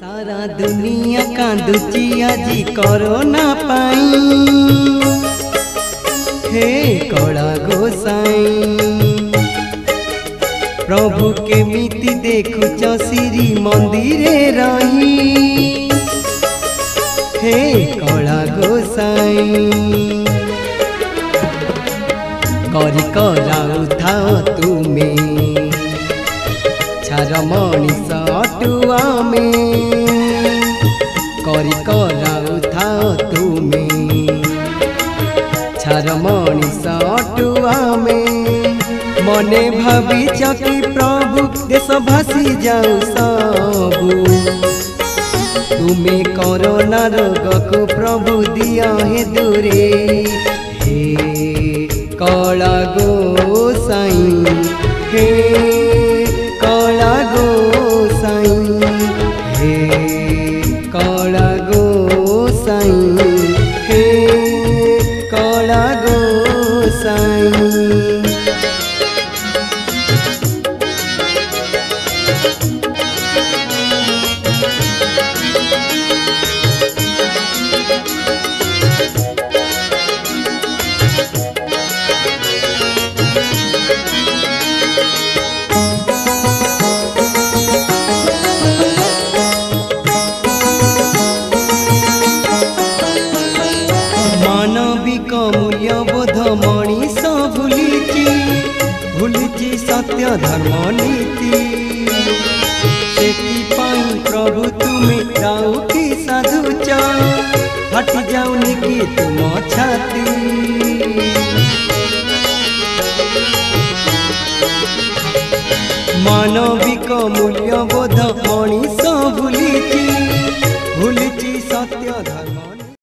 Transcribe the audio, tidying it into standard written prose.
सारा दुनिया कांदुची आजी कोरोना पाई। हे कला गोसाई प्रभु केमिति देखुच श्री मंदिरे रही। हे कला गोसाई करी कराऊ था तुमे छार मनीष अटुआ में करी कराऊ था तुमे छार मनीष अटुआ में मने भाविच कि प्रभु देश भासी जाऊ सबू तुमे कोरोना रोग को प्रभु दिया है दूरे। हे कला गोसाई हे कला गोसाई हे कला गोसाई हे कला गोसाई। मानविक मूल्यबोध मनीष भूलिची सत्य धर्म नीति से प्रभु तुम्हें राउ की साधुच हट जाऊनी कि तुम छाती। मानविक मूल्यबोध मनीष भूलिची सत्य धर्म